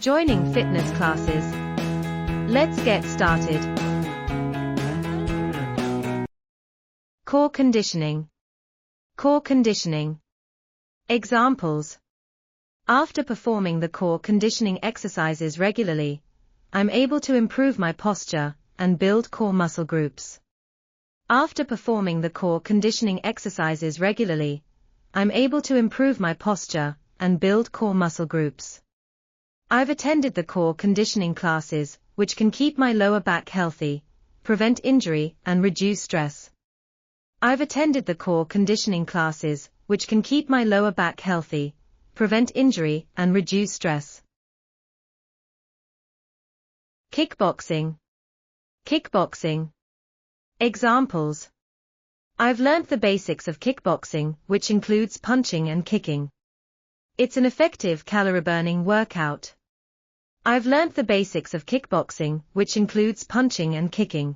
Joining fitness classes. Let's get started. Core conditioning. Core conditioning. Examples. After performing the core conditioning exercises regularly, I'm able to improve my posture and build core muscle groups. After performing the core conditioning exercises regularly, I'm able to improve my posture and build core muscle groups. I've attended the core conditioning classes, which can keep my lower back healthy, prevent injury, and reduce stress. I've attended the core conditioning classes, which can keep my lower back healthy, prevent injury, and reduce stress. Kickboxing. Kickboxing. Examples. I've learnt the basics of kickboxing, which includes punching and kicking. It's an effective calorie-burning workout. I've learnt the basics of kickboxing, which includes punching and kicking.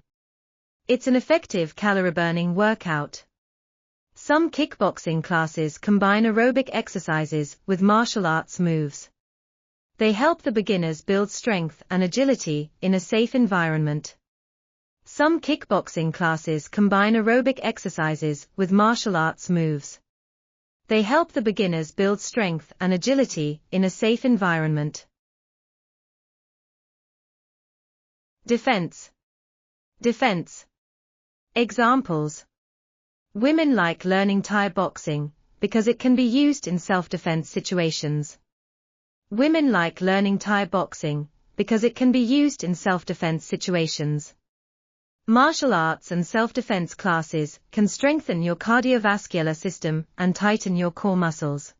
It's an effective calorie-burning workout. Some kickboxing classes combine aerobic exercises with martial arts moves. They help the beginners build strength and agility in a safe environment. Some kickboxing classes combine aerobic exercises with martial arts moves. They help the beginners build strength and agility in a safe environment. Defense. Defense. Examples. Women like learning Thai boxing because it can be used in self-defense situations. Women like learning Thai boxing because it can be used in self-defense situations. Martial arts and self-defense classes can strengthen your cardiovascular system and tighten your core muscles.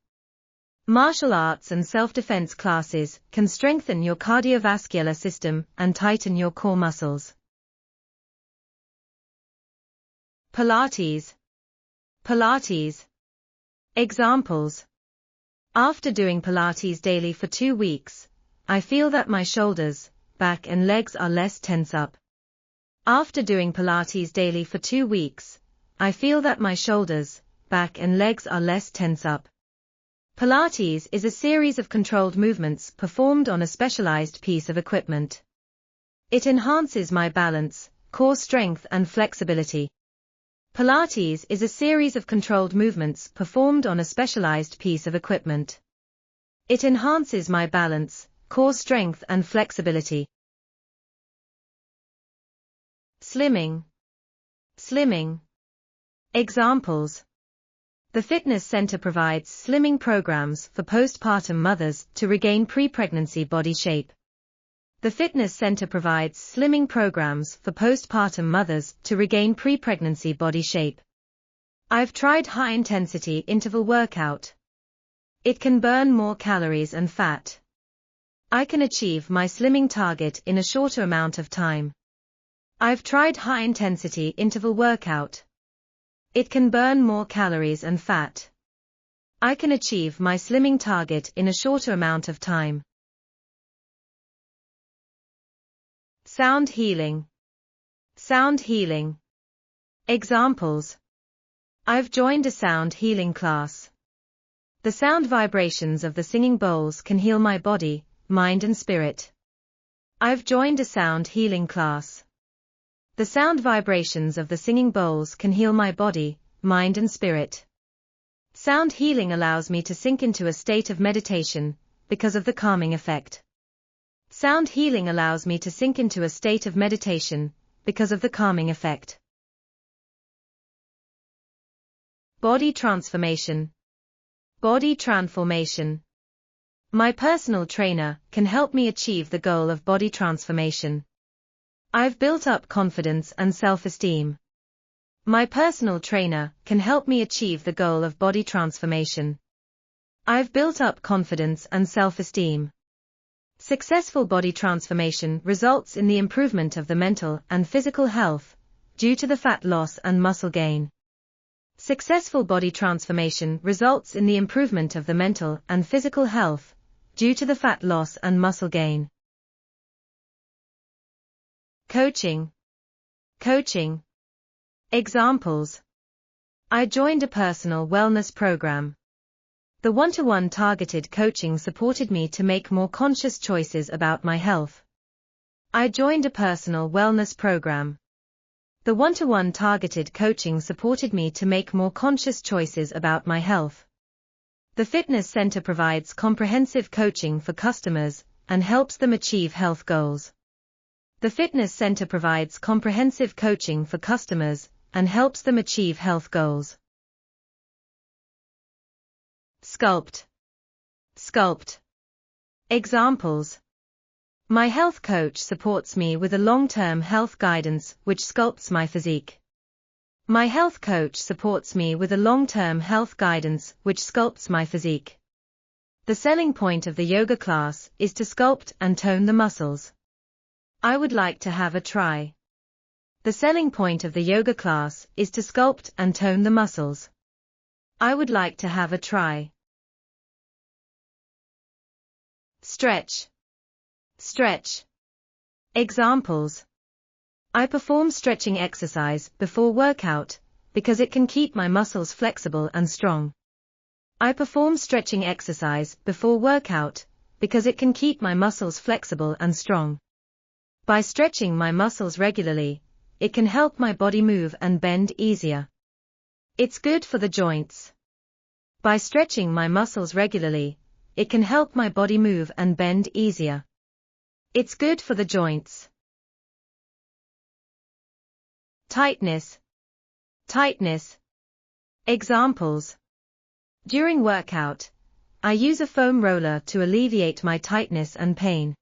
Martial arts and self-defense classes can strengthen your cardiovascular system and tighten your core muscles. Pilates. Pilates. Examples. After doing Pilates daily for 2 weeks, I feel that my shoulders, back and legs are less tense up. After doing Pilates daily for 2 weeks, I feel that my shoulders, back and legs are less tense up. Pilates is a series of controlled movements performed on a specialized piece of equipment. It enhances my balance, core strength and flexibility. Pilates is a series of controlled movements performed on a specialized piece of equipment. It enhances my balance, core strength and flexibility. Slimming. Slimming. Examples. The fitness center provides slimming programs for postpartum mothers to regain pre-pregnancy body shape. The fitness center provides slimming programs for postpartum mothers to regain pre-pregnancy body shape. I've tried high-intensity interval workout. It can burn more calories and fat. I can achieve my slimming target in a shorter amount of time. I've tried high-intensity interval workout. It can burn more calories and fat. I can achieve my slimming target in a shorter amount of time. Sound healing. Sound healing. Examples. I've joined a sound healing class. The sound vibrations of the singing bowls can heal my body, mind and spirit. I've joined a sound healing class. The sound vibrations of the singing bowls can heal my body, mind and spirit. Sound healing allows me to sink into a state of meditation because of the calming effect. Sound healing allows me to sink into a state of meditation because of the calming effect. Body transformation. Body transformation. My personal trainer can help me achieve the goal of body transformation. I've built up confidence and self-esteem. My personal trainer can help me achieve the goal of body transformation. I've built up confidence and self-esteem. Successful body transformation results in the improvement of the mental and physical health, due to the fat loss and muscle gain. Successful body transformation results in the improvement of the mental and physical health, due to the fat loss and muscle gain. Coaching. Coaching. Examples. I joined a personal wellness program. The one-to-one targeted coaching supported me to make more conscious choices about my health. I joined a personal wellness program. The one-to-one targeted coaching supported me to make more conscious choices about my health. The fitness center provides comprehensive coaching for customers and helps them achieve health goals. The fitness center provides comprehensive coaching for customers and helps them achieve health goals. Sculpt. Sculpt. Examples. My health coach supports me with a long-term health guidance which sculpts my physique. My health coach supports me with a long-term health guidance which sculpts my physique. The selling point of the yoga class is to sculpt and tone the muscles. I would like to have a try. The selling point of the yoga class is to sculpt and tone the muscles. I would like to have a try. Stretch. Stretch. Examples. I perform stretching exercise before workout because it can keep my muscles flexible and strong. I perform stretching exercise before workout because it can keep my muscles flexible and strong. By stretching my muscles regularly, it can help my body move and bend easier. It's good for the joints. By stretching my muscles regularly, it can help my body move and bend easier. It's good for the joints. Tightness. Tightness. Examples. During workout, I use a foam roller to alleviate my tightness and pain.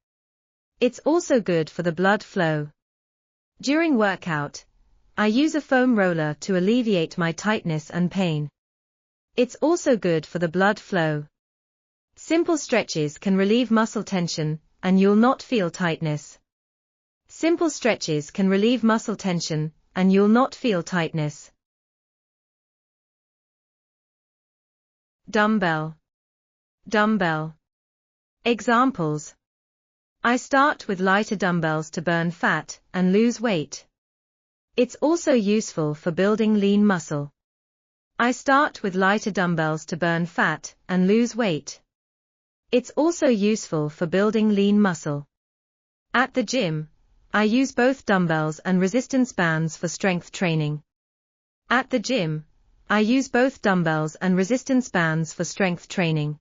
It's also good for the blood flow. During workout, I use a foam roller to alleviate my tightness and pain. It's also good for the blood flow. Simple stretches can relieve muscle tension, and you'll not feel tightness. Simple stretches can relieve muscle tension, and you'll not feel tightness. Dumbbell. Dumbbell. Examples. I start with lighter dumbbells to burn fat and lose weight. It's also useful for building lean muscle. I start with lighter dumbbells to burn fat and lose weight. It's also useful for building lean muscle. At the gym, I use both dumbbells and resistance bands for strength training. At the gym, I use both dumbbells and resistance bands for strength training.